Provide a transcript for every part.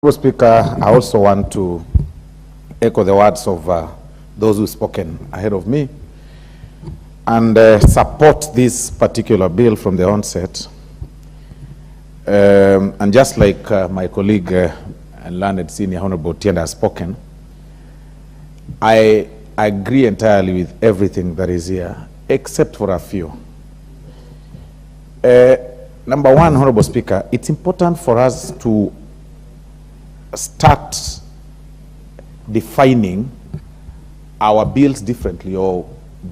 Mr. Speaker, I also want to echo the words of those who've spoken ahead of me and support this particular bill from the onset. And just like my colleague and learned senior Honorable Otiende has spoken, I agree entirely with everything that is here, except for a few. Number one, Honorable Speaker, it's important for us to start defining our bills differently, or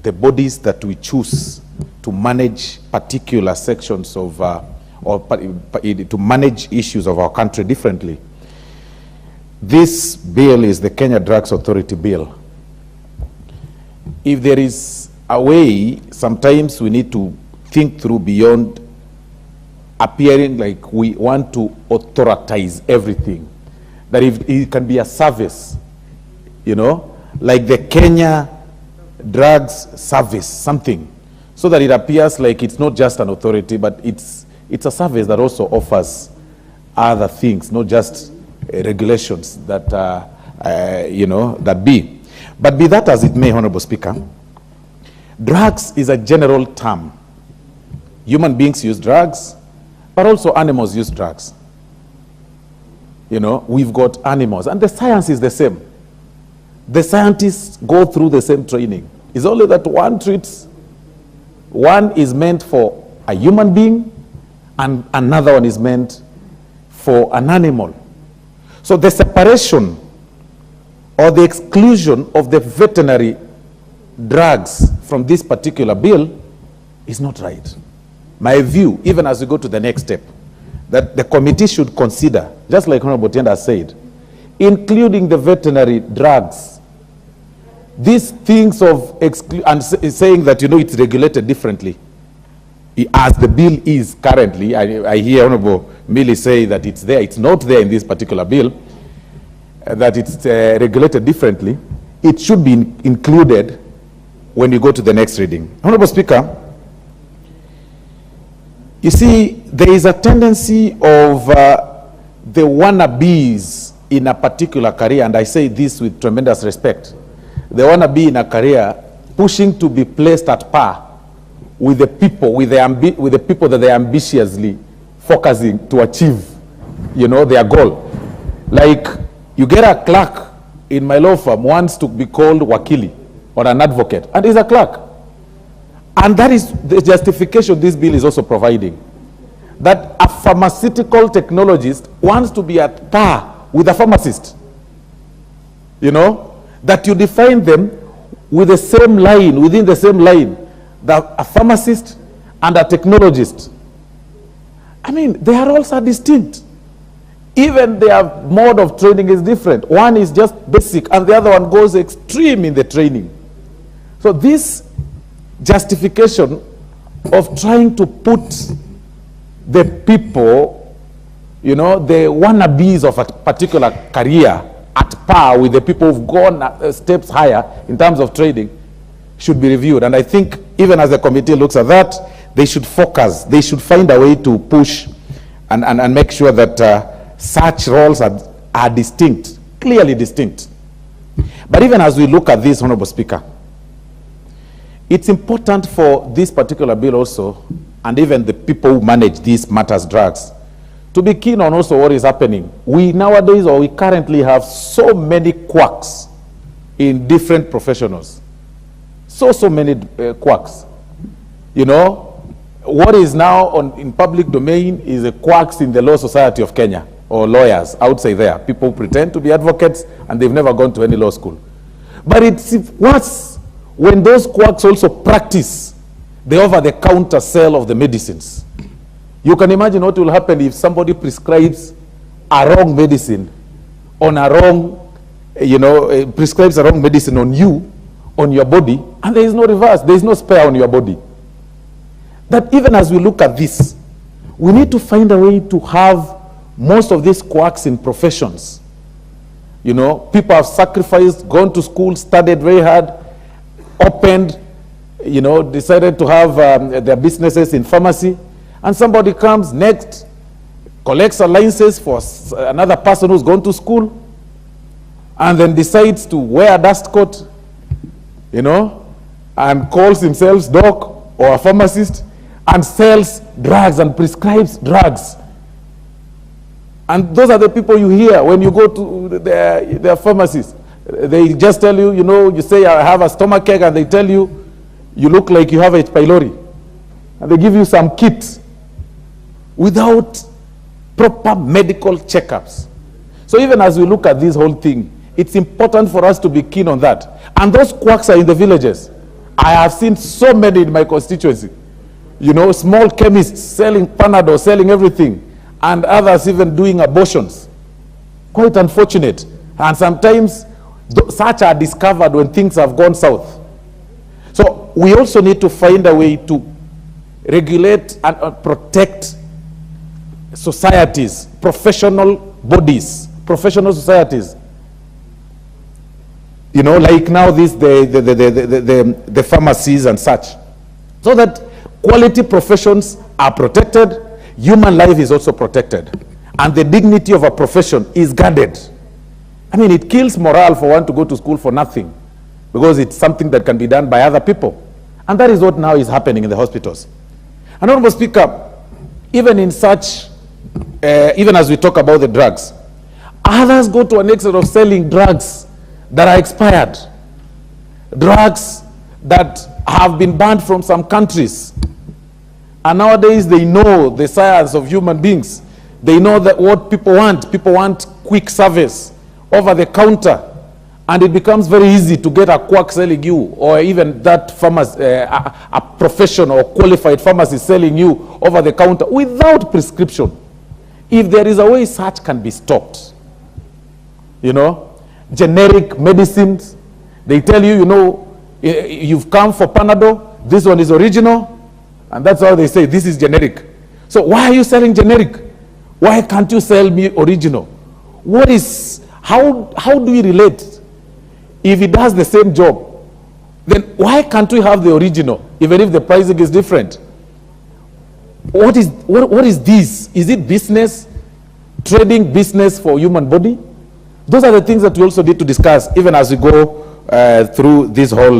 the bodies that we choose to manage particular sections of, to manage issues of our country differently. This bill is the Kenya Drugs Authority bill. If there is a way, sometimes we need to think through beyond appearing like we want to authoritize everything. That if it can be a service, you know, like the Kenya Drugs Service, something, so that it appears like it's not just an authority, but it's a service that also offers other things, not just regulations that, you know, that be. But be that as it may, Honorable Speaker, drugs is a general term. Human beings use drugs, but also animals use drugs. You know, we've got animals, and the science is the same. The scientists go through the same training. It's only that one is meant for a human being, and another one is meant for an animal. So the separation or the exclusion of the veterinary drugs from this particular bill is not right. My view, even as we go to the next step, that the committee should consider, just like Honorable Otiende has said, including the veterinary drugs. These things of and saying that, you know, it's regulated differently. As the bill is currently, I hear Honorable Millie say that it's there. It's not there in this particular bill, that it's regulated differently. It should be included when you go to the next reading. Honorable Speaker, you see, there is a tendency of the wannabes in a particular career, and I say this with tremendous respect. The wannabe in a career pushing to be placed at par with the people, with the people that they are ambitiously focusing to achieve, you know, their goal. Like, you get a clerk in my law firm wants to be called wakili or an advocate, and he's a clerk. And that is the justification this bill is also providing. That a pharmaceutical technologist wants to be at par with a pharmacist. You know, that you define them with the same line, within the same line, that a pharmacist and a technologist. I mean, they are also distinct. Even their mode of training is different. One is just basic, and the other one goes extreme in the training. So this justification of trying to put the people, you know, the wannabes of a particular career at par with the people who've gone steps higher in terms of training should be reviewed. And I think even as the committee looks at that, they should focus. They should find a way to push and make sure that such roles are distinct, clearly distinct. But even as we look at this, Honorable Speaker, it's important for this particular bill also, and even the people who manage these matters drugs, to be keen on also what is happening. We nowadays, or we currently have so many quacks in different professionals. So many quacks. You know, what is now in public domain is the quacks in the Law Society of Kenya, or lawyers, I would say there. People who pretend to be advocates and they've never gone to any law school. But it's worse when those quacks also practice the over-the-counter sale of the medicines. You can imagine what will happen if somebody prescribes a wrong medicine on a wrong, you know, prescribes a wrong medicine on you, on your body, and there is no reverse, there is no spare on your body. That even as we look at this, we need to find a way to have most of these quacks in professions. You know, people have sacrificed, gone to school, studied very hard, opened, you know, decided to have their businesses in pharmacy, and somebody comes next, collects allowances for another person who's gone to school, and then decides to wear a dust coat, you know, and calls himself doc or a pharmacist, and sells drugs and prescribes drugs. And those are the people you hear when you go to their pharmacies. They just tell you, you know, you say, I have a stomachache, and they tell you, you look like you have H. pylori. And they give you some kits without proper medical checkups. So even as we look at this whole thing, it's important for us to be keen on that. And those quacks are in the villages. I have seen so many in my constituency. You know, small chemists selling Panadol, selling everything, and others even doing abortions. Quite unfortunate. And sometimes such are discovered when things have gone south. So we also need to find a way to regulate and protect societies, professional bodies, professional societies. You know, like now this, the pharmacies and such. So that quality professions are protected, human life is also protected, and the dignity of a profession is guarded. I mean, it kills morale for one to go to school for nothing, because it's something that can be done by other people. And that is what now is happening in the hospitals. And Honorable Speaker, even in such, even as we talk about the drugs, others go to an extent of selling drugs that are expired, drugs that have been banned from some countries. And nowadays they know the science of human beings. They know that what people want. People want quick service, over the counter, and it becomes very easy to get a quack selling you, or even that pharmacy, a professional or qualified pharmacist selling you over the counter without prescription. If there is a way such can be stopped, you know, generic medicines, they tell you, you know, you've come for Panadol, this one is original, and that's how they say this is generic. So why are you selling generic? Why can't you sell me original? What is, how do we relate? If it does the same job, then why can't we have the original, even if the pricing is different? What is this? Is it business, trading business for human body? Those are the things that we also need to discuss, even as we go through this whole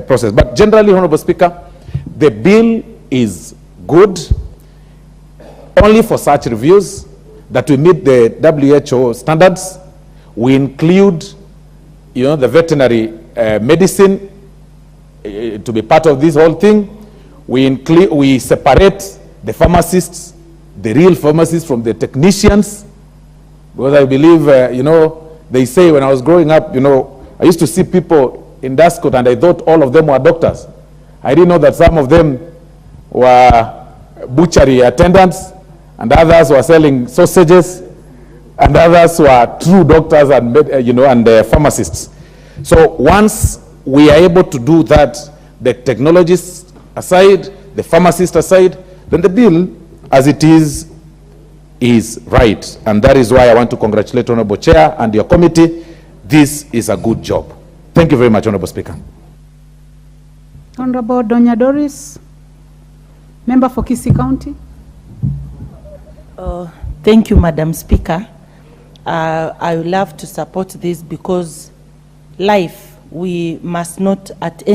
process. But generally, Honorable Speaker, the bill is good only for such reviews that we meet the WHO standards. We include, you know, the veterinary medicine to be part of this whole thing. We separate the pharmacists, the real pharmacists, from the technicians, because I believe, you know, they say when I was growing up, you know, I used to see people in dust coat and I thought all of them were doctors. I didn't know that some of them were butchery attendants, and others were selling sausages, and others were true doctors and, you know, and pharmacists. So once we are able to do that, the technologists aside, the pharmacists aside, then the bill as it is right. And that is why I want to congratulate Honorable Chair and your committee. This is a good job. Thank you very much, Honorable Speaker. Honorable Donya Doris, member for Kisii County. Thank you, Madam Speaker. I would love to support this because life, we must not at any